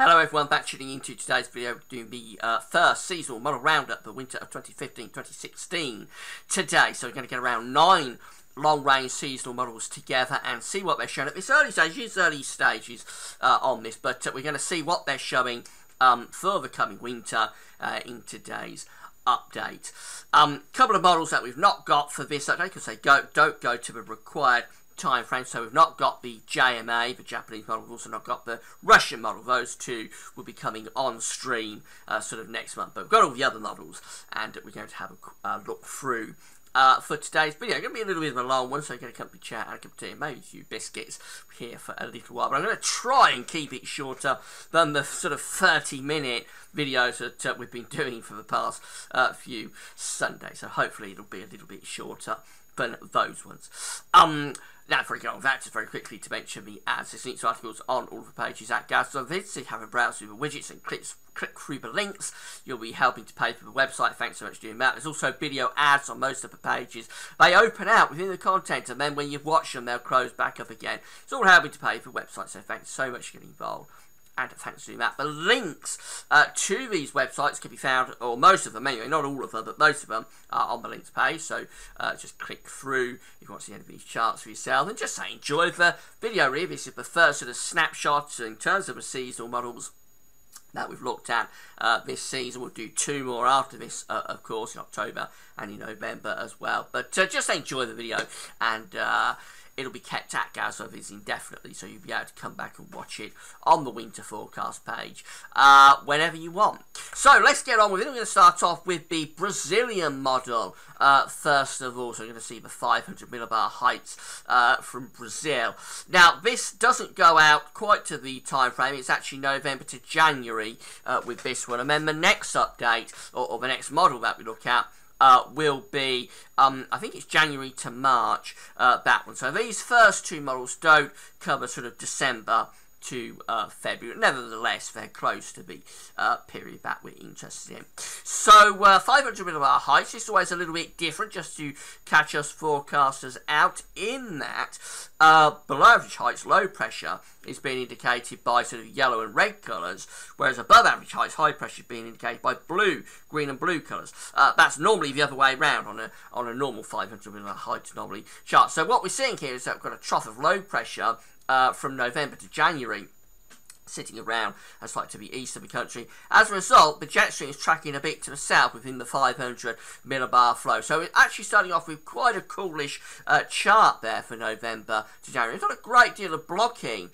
Hello everyone, back tuning into today's video, doing the first seasonal model roundup for winter of 2015-2016 today. So we're going to get around 9 long-range seasonal models together and see what they're showing at this early stages on this, but we're going to see what they're showing for the coming winter in today's update. Couple of models that we've not got for this update because they don't go to the required time frame. So we've not got the JMA, the Japanese model. We've also not got the Russian model. Those two will be coming on stream sort of next month. But we've got all the other models, and we're going to have a look through for today's video. It's going to be a little bit of a long one, so I'm going to come to chat and a cup of tea and maybe a few biscuits here for a little while. But I'm going to try and keep it shorter than the sort of 30-minute videos that we've been doing for the past few Sundays. So hopefully it'll be a little bit shorter than those ones. Now, before we get on with that, just very quickly to mention the ads. There's links to articles on all of the pages at Gaz.vid, so you have a browse through the widgets and click through the links. You'll be helping to pay for the website. Thanks so much for doing that. There's also video ads on most of the pages. They open out within the content, and then when you've watched them, they'll close back up again. It's all helping to pay for the website, so thanks so much for getting involved. And thanks for doing that. The links to these websites can be found, or most of them anyway, not all of them, but most of them are on the links page. So just click through if you want to see any of these charts for yourself. And just say enjoy the video really. This is the first sort of snapshot in terms of the seasonal models that we've looked at this season. We'll do 2 more after this, of course, in October and in November as well. But just enjoy the video, and it'll be kept at Gaz.vid indefinitely, so you'll be able to come back and watch it on the winter forecast page whenever you want. So let's get on with it. We're going to start off with the Brazilian model first of all. So we're going to see the 500 millibar heights from Brazil. Now, this doesn't go out quite to the time frame. It's actually November to January with this one. And then the next update, or the next model that we look at, will be, I think it's January to March, that one. So these first 2 models don't cover sort of December to February. Nevertheless, they're close to the period that we're interested in. So 500 millibar heights is always a little bit different, just to catch us forecasters out, in that below average heights, low pressure is being indicated by sort of yellow and red colours, whereas above average heights, high pressure is being indicated by blue, green and blue colours. That's normally the other way around on a normal 500 millibar height anomaly chart. So what we're seeing here is that we've got a trough of low pressure from November to January, sitting around as like to the east of the country. As a result, the jet stream is tracking a bit to the south within the 500 millibar flow. So it's actually starting off with quite a coolish chart there for November to January. There's not a great deal of blocking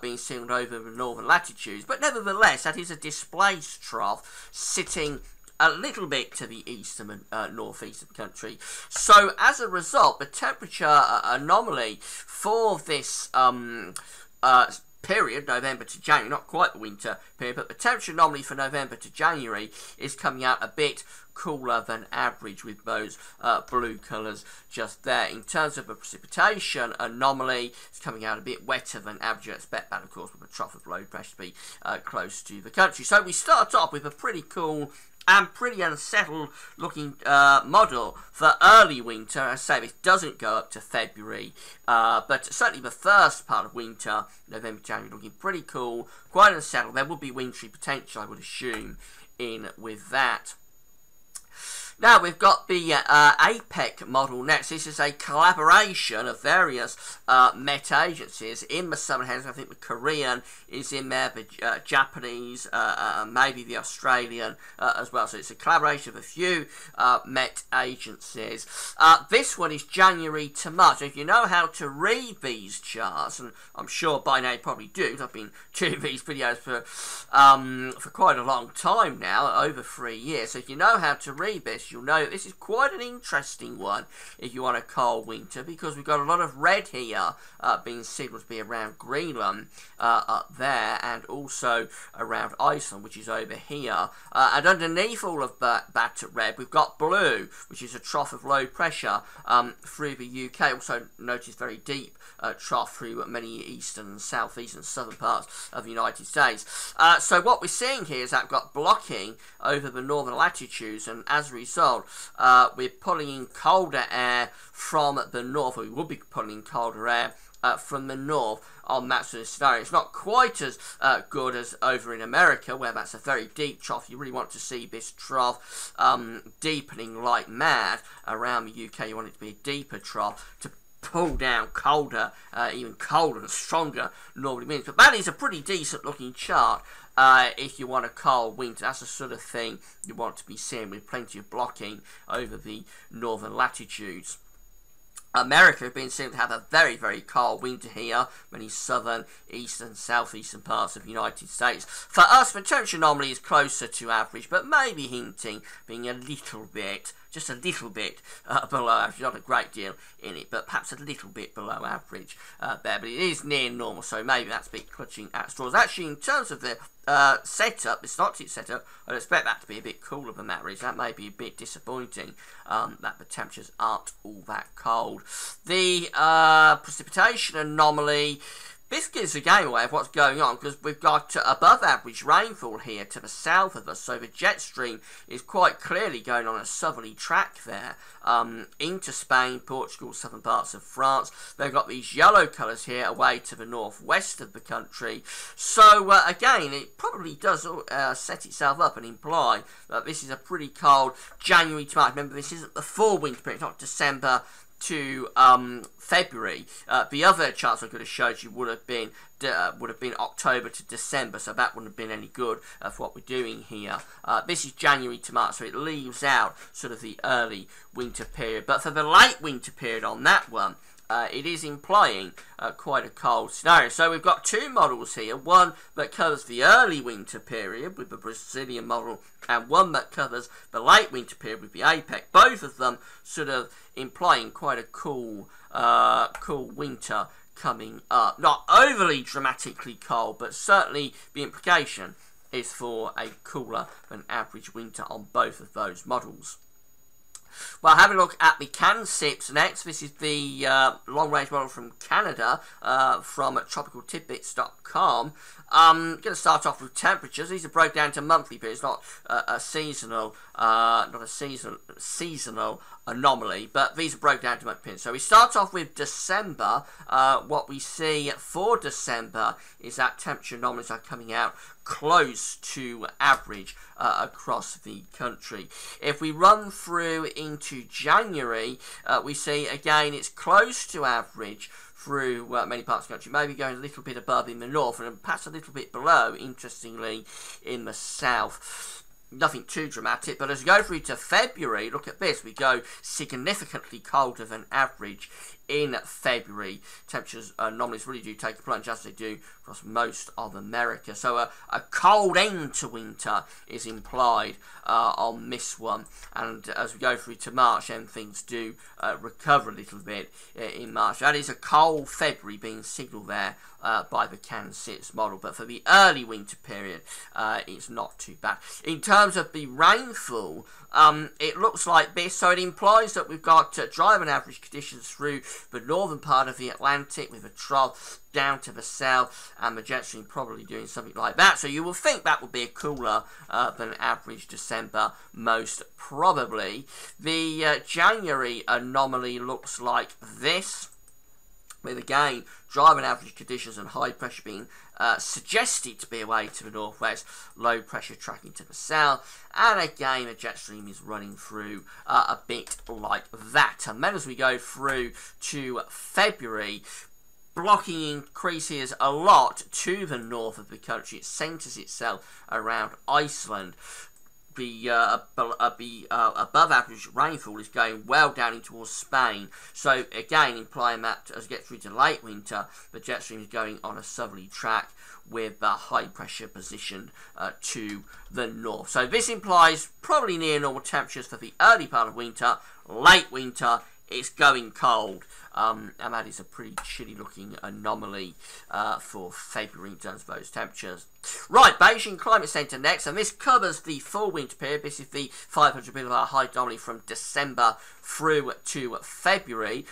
being seen over the northern latitudes, but nevertheless, that is a displaced trough sitting a little bit to the east and northeast of the country. So as a result, the temperature anomaly for this period, November to January, not quite the winter period, but the temperature anomaly for November to January is coming out a bit cooler than average with those blue colours just there. In terms of the precipitation anomaly, it's coming out a bit wetter than average. You expect that, of course, with a trough of low pressure to be close to the country. So we start off with a pretty cool and pretty unsettled looking model for early winter. As I say, this doesn't go up to February, but certainly the first part of winter, November, January, looking pretty cool, quite unsettled. There will be wintry potential, I would assume, in with that. Now we've got the APEC model next. This is a collaboration of various Met agencies in the Southern Hemisphere. I think the Korean is in there, the Japanese, maybe the Australian as well. So it's a collaboration of a few Met agencies. This one is January to March. So if you know how to read these charts, and I'm sure by now you probably do, because I've been doing these videos for quite a long time now, over 3 years. So if you know how to read this, you'll know this is quite an interesting one if you want a cold winter, because we've got a lot of red here being signalled to be around Greenland up there, and also around Iceland, which is over here. And underneath all of that red, we've got blue, which is a trough of low pressure through the UK. Also notice very deep trough through many eastern, southeast and southern parts of the United States. So what we're seeing here is that we've got blocking over the northern latitudes, and as a result, we're pulling in colder air from the north, or we will be pulling in colder air from the north on that sort of scenario. It's not quite as good as over in America, where that's a very deep trough. You really want to see this trough deepening like mad. Around the UK, you want it to be a deeper trough to pull down colder, even colder and stronger northerly winds. But that is a pretty decent looking chart if you want a cold winter. That's the sort of thing you want to be seeing, with plenty of blocking over the northern latitudes. America has been seen to have a very, very cold winter here, many southern, eastern, southeastern parts of the United States. For us, the temperature anomaly is closer to average, but maybe hinting being a little bit, just a little bit below average. Not a great deal in it, but perhaps a little bit below average there. But it is near normal, so maybe that's a bit clutching at straws. Actually, in terms of the setup, the synoptic setup, I'd expect that to be a bit cooler than that really. That may be a bit disappointing that the temperatures aren't all that cold. The precipitation anomaly, this gives a game away of what's going on, because we've got above average rainfall here to the south of us, so the jet stream is quite clearly going on a southerly track there into Spain, Portugal, southern parts of France. They've got these yellow colours here away to the northwest of the country. So again, it probably does set itself up and imply that this is a pretty cold January to March. Remember, this isn't the full winter period, it's not December to February. The other charts I could have showed you would have been October to December, so that wouldn't have been any good for what we're doing here. This is January to March, so it leaves out sort of the early winter period. But for the late winter period on that one, it is implying quite a cold scenario. So we've got two models here, one that covers the early winter period with the Brazilian model, and one that covers the late winter period with the APEC. Both of them sort of implying quite a cool winter coming up. Not overly dramatically cold, but certainly the implication is for a cooler than average winter on both of those models. Well, have a look at the CanSIPs next. This is the long-range model from Canada, from tropicaltidbits.com. Going to start off with temperatures. These are broken down to monthly periods, not a seasonal anomaly, but these are broken down to monthly periods. So we start off with December. What we see for December is that temperature anomalies are coming out close to average across the country. If we run through into January, we see again it's close to average through many parts of the country, maybe going a little bit above in the north and perhaps a little bit below, interestingly, in the south. Nothing too dramatic, but as we go through to February, look at this, we go significantly colder than average in February. Temperatures anomalies really do take a plunge, as they do across most of America. So a cold end to winter is implied on this one. And as we go through to March, then things do recover a little bit in March. That is a cold February being signalled there by the CanSIPs model. But for the early winter period, it's not too bad. In terms of the rainfall, it looks like this. So it implies that we've got dry and average conditions through the northern part of the Atlantic, with a trough down to the south, and the jet stream probably doing something like that. So you will think that would be a cooler than average December, most probably. The January anomaly looks like this, with again dry and average conditions and high pressure being suggested to be away to the northwest, low pressure tracking to the south, and again the jet stream is running through a bit like that. And then as we go through to February, blocking increases a lot to the north of the country. It centres itself around Iceland. The above average rainfall is going well down in towards Spain. So again, implying that as we get through to late winter, the jet stream is going on a southerly track with the high pressure positioned to the north. So this implies probably near normal temperatures for the early part of winter. Late winter, it's going cold, and that is a pretty chilly looking anomaly for February in terms of those temperatures. Right, Beijing Climate Centre next, and this covers the full winter period. This is the 500 millibar high anomaly from December through to February.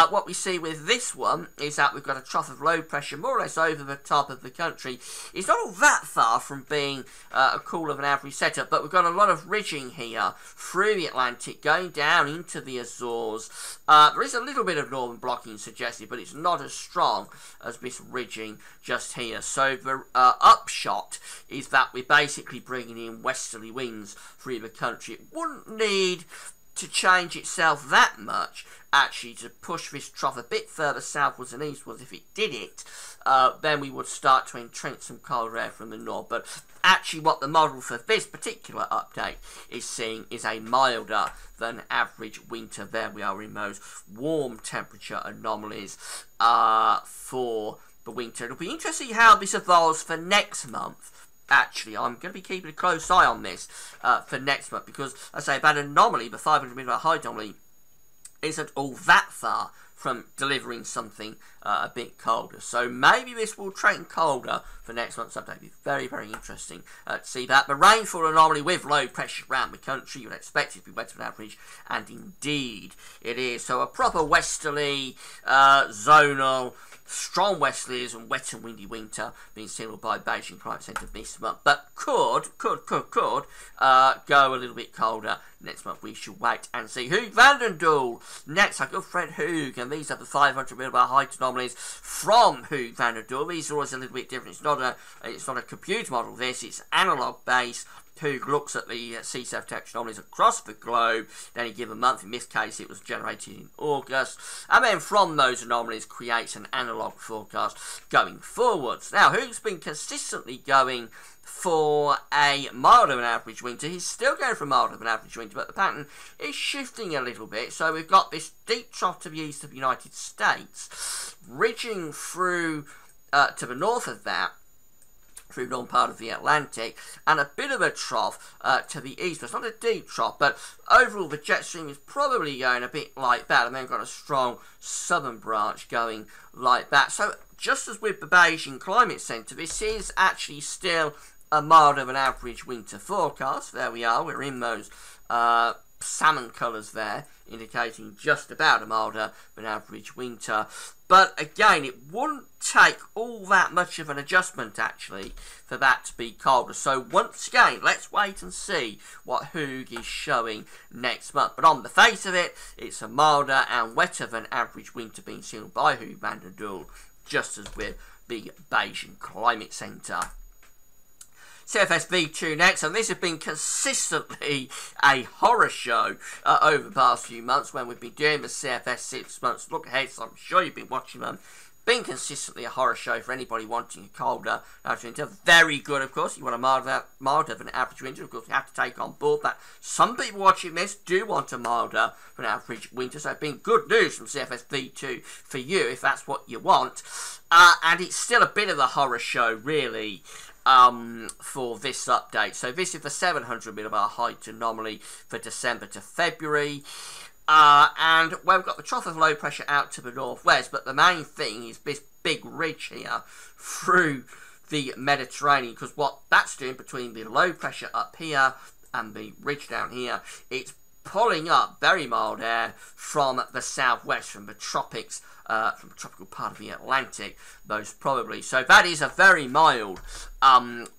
What we see with this one is that we've got a trough of low pressure more or less over the top of the country. It's not all that far from being a cooler than average setup, but we've got a lot of ridging here through the Atlantic going down into the Azores. There is a little bit of northern blocking suggested, but it's not as strong as this ridging just here. So the upshot is that we're basically bringing in westerly winds through the country. It wouldn't need to change itself that much, actually, to push this trough a bit further southwards and eastwards. If it did it, then we would start to entrench some colder air from the north. But actually what the model for this particular update is seeing is a milder than average winter. There we are in those warm temperature anomalies for the winter. It'll be interesting how this evolves for next month. Actually, I'm going to be keeping a close eye on this for next month, because, as I say, that anomaly, the 500 millimeter high anomaly, isn't all that far from delivering something a bit colder. So maybe this will trend colder for next month's update. It'll be very, very interesting to see that. The rainfall anomaly with low pressure around the country, you'd expect it to be wetter than average, and indeed it is. So a proper westerly, zonal, strong westerlies and wet and windy winter being signalled by Beijing Climate Centre this month, but could go a little bit colder next month. We should wait and see. Hugo van der Doel next, our good friend Hugo, and these are the 500 millibar height anomalies from Hugo van der Doel. These are always a little bit different. It's not a computer model. It's analog based. Who looks at the sea surface temperature anomalies across the globe at any given month. In this case, it was generated in August, and then from those anomalies creates an analog forecast going forwards. Now, who's been consistently going for a milder than average winter? He's still going for a milder than average winter, but the pattern is shifting a little bit. So we've got this deep trough to the east of the United States, ridging through to the north of that, through the northern part of the Atlantic, and a bit of a trough to the east. It's not a deep trough, but overall the jet stream is probably going a bit like that, and then got a strong southern branch going like that. So just as with the Beijing Climate Centre, this is actually still a milder than average winter forecast. There we are, we're in those salmon colours there, indicating just about a milder than average winter. But again, it wouldn't take all that much of an adjustment, actually, for that to be colder. So once again, let's wait and see what Hugh is showing next month. But on the face of it, it's a milder and wetter than average winter being signalled by Hugo van der Doel, just as with the Beijing Climate Centre. CFS V2 next, and this has been consistently a horror show over the past few months when we've been doing the CFS 6 months look ahead, so I'm sure you've been watching them. Been consistently a horror show for anybody wanting a colder average winter. Very good, of course. You want a milder than average winter. Of course, you have to take on board that some people watching this do want a milder than average winter. So it's been good news from CFS V2 for you if that's what you want. And it's still a bit of a horror show, really, for this update. So this is the 700 millibar height anomaly for December to February. And where we've got the trough of low pressure out to the northwest, but the main thing is this big ridge here through the Mediterranean, because what that's doing between the low pressure up here and the ridge down here, it's pulling up very mild air from the southwest, from the tropics, from the tropical part of the Atlantic, most probably. So that is a very mild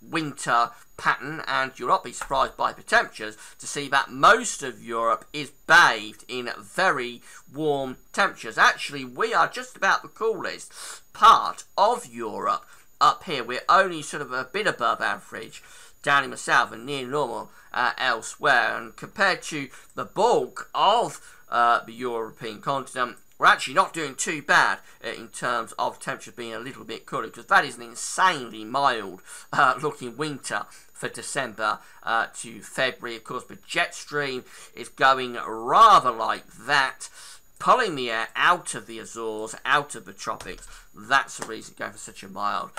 winter pattern, and you'll not be surprised by the temperatures to see that most of Europe is bathed in very warm temperatures. Actually, we are just about the coolest part of Europe up here. We're only sort of a bit above average down in the south and near normal elsewhere, and compared to the bulk of the European continent, we're actually not doing too bad in terms of temperature being a little bit cooler, because that is an insanely mild looking winter for December to February. Of course, the jet stream is going rather like that, pulling the air out of the Azores, out of the tropics. That's the reason going for such a mild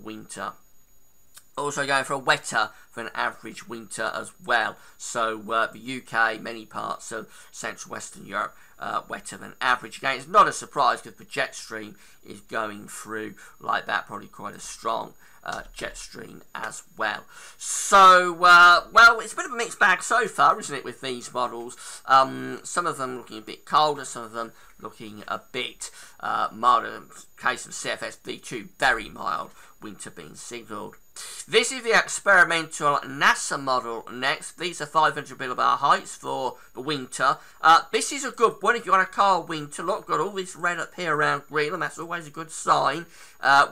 winter. Also going for a wetter than average winter as well. So the UK, many parts of Central Western Europe, wetter than average. Again, it's not a surprise because the jet stream is going through like that, probably quite a strong jet stream as well. So, well, it's a bit of a mixed bag so far, isn't it, with these models? Some of them looking a bit colder, some of them looking a bit milder. In the case of CFS V2, very mild winter being signalled. This is the experimental NASA model next. These are 500 millibar heights for the winter. This is a good one if you want a cold winter. Look, got all this red up here around Greenland. That's always a good sign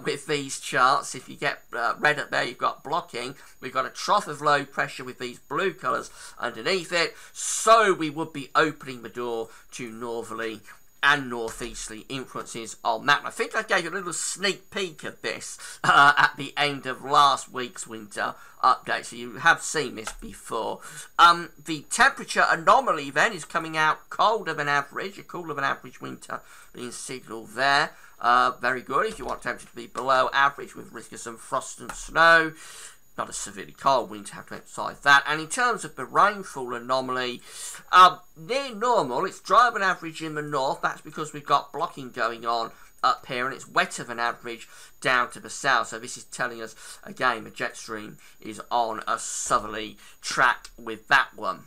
with these charts. If you get red up there, you've got blocking. We've got a trough of low pressure with these blue colours underneath it. So we would be opening the door to northerly and northeasterly influences on that. I think I gave you a little sneak peek of this at the end of last week's winter update, so you have seen this before. The temperature anomaly then is coming out colder than average, a cooler than average winter being signalled there. Very good if you want temperature to be below average with risk of some frost and snow. Not a severely cold winter, have to emphasise that. And in terms of the rainfall anomaly, near normal, it's drier than average in the north. That's because we've got blocking going on up here, and it's wetter than average down to the south. So this is telling us, again, the jet stream is on a southerly track with that one.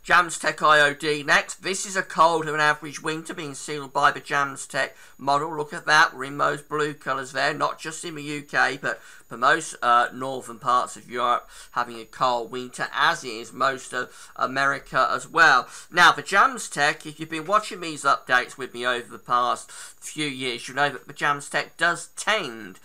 Jamstec IOD next. This is a colder than average winter being signalled by the Jamstec model. Look at that. We're in those blue colours there, not just in the UK, but for most northern parts of Europe having a cold winter, as is most of America as well. Now, the Jamstec, if you've been watching these updates with me over the past few years, you know that the Jamstec does tend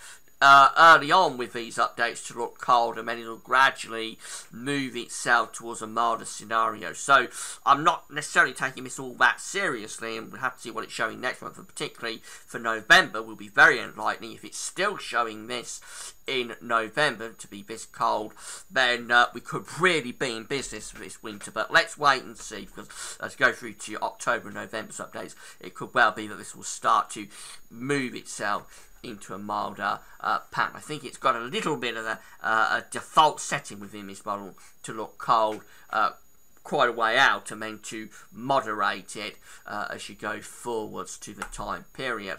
early on with these updates to look cold, and then it'll gradually move itself towards a milder scenario. So I'm not necessarily taking this all that seriously, and we'll have to see what it's showing next month, and particularly for November will be very enlightening. If it's still showing this in November to be this cold, then we could really be in business for this winter. But let's wait and see, because as we go through to October and November's updates, it could well be that this will start to move itself into a milder pattern. I think it's got a little bit of a default setting within this model to look cold quite a way out, and then to moderate it as you go forwards to the time period.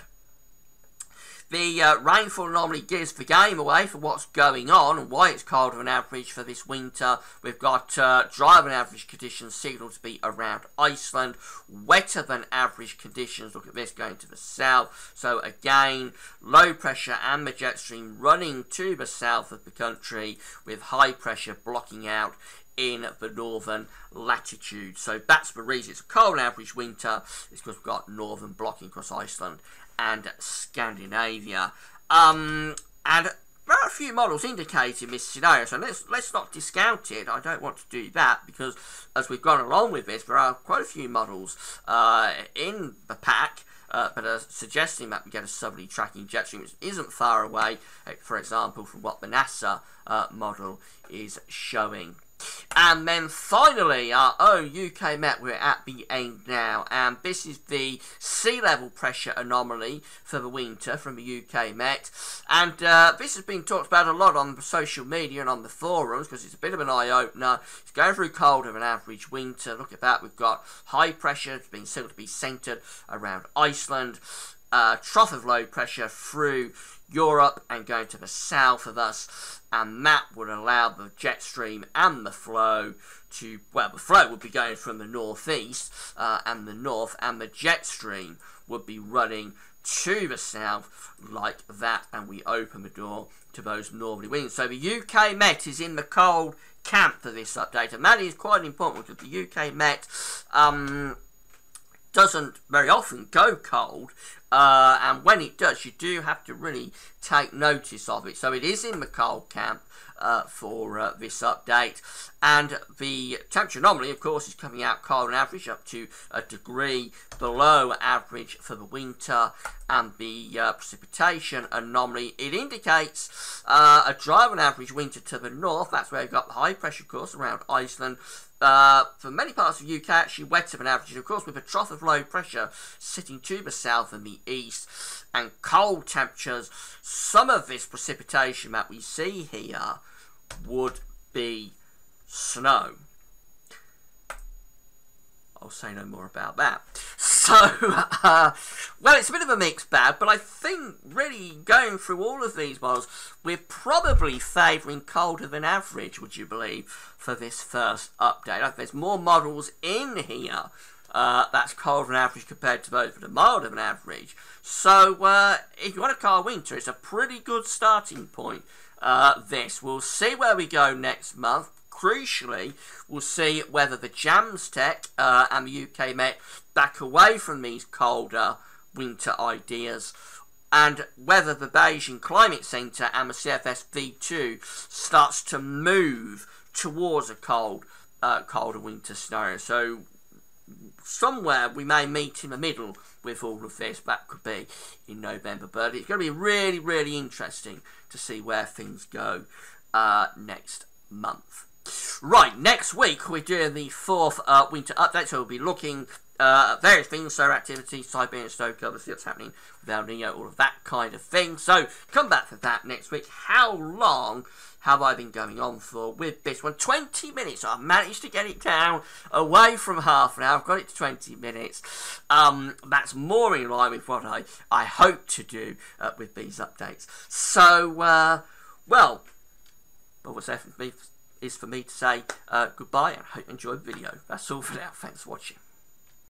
The rainfall normally gives the game away for what's going on and why it's colder than average for this winter. We've got drier than average conditions signalled to be around Iceland, wetter than average conditions. Look at this going to the south. So again, low pressure and the jet stream running to the south of the country with high pressure blocking out in the northern latitude. So that's the reason it's a cold average winter. It's because we've got northern blocking across Iceland and Scandinavia. And there are a few models indicating this scenario, so let's not discount it. I don't want to do that, because as we've gone along with this, there are quite a few models in the pack but are suggesting that we get a southerly tracking jet stream, which isn't far away, for example, from what the NASA model is showing. And then finally, our own UK Met, we're at the end now, and this is the sea level pressure anomaly for the winter from the UK Met. And this has been talked about a lot on social media and on the forums, because it's a bit of an eye-opener. It's going through colder than average winter. Look at that, we've got high pressure, it's been said to be centred around Iceland, trough of low pressure through Europe and going to the south of us, and that would allow the jet stream and the flow to, well, the flow would be going from the northeast and the north, and the jet stream would be running to the south like that, and we open the door to those northerly winds. So the UK Met is in the cold camp for this update, and that is quite important, because the UK Met doesn't very often go cold, and when it does, you do have to really take notice of it. So it is in the cold camp for this update, and the temperature anomaly, of course, is coming out cold on average, up to a degree below average for the winter. And the precipitation anomaly, it indicates a drier than average winter to the north. That's where we've got the high pressure course around Iceland. For many parts of the UK, actually wetter than average, and of course with a trough of low pressure sitting to the south and the east, and cold temperatures. Some of this precipitation that we see here would be snow. I'll say no more about that. So, well, it's a bit of a mixed bag, but I think really going through all of these models, we're probably favouring colder than average, would you believe, for this first update. There's more models in here That's colder than average compared to those with a milder than average. So if you want to call winter, it's a pretty good starting point. We'll see where we go next month. Crucially, we'll see whether the JAMSTEC and the UK Met back away from these colder winter ideas, and whether the Beijing Climate Centre and the CFS V2 starts to move towards a colder winter scenario. So somewhere we may meet in the middle with all of this. That could be in November, but it's going to be really, really interesting to see where things go next month. Right, next week we're doing the 4th winter update, so we'll be looking at various things, solar activity, Siberian snow cover, see what's happening with El Nino, all of that kind of thing. So come back for that next week. How long have I been going on for with this one? 20 minutes. I've managed to get it down away from half an hour. I've got it to 20 minutes. That's more in line with what I hope to do with these updates. So, well, what's left for me is for me to say goodbye, and I hope you enjoyed the video. That's all for now. Thanks for watching.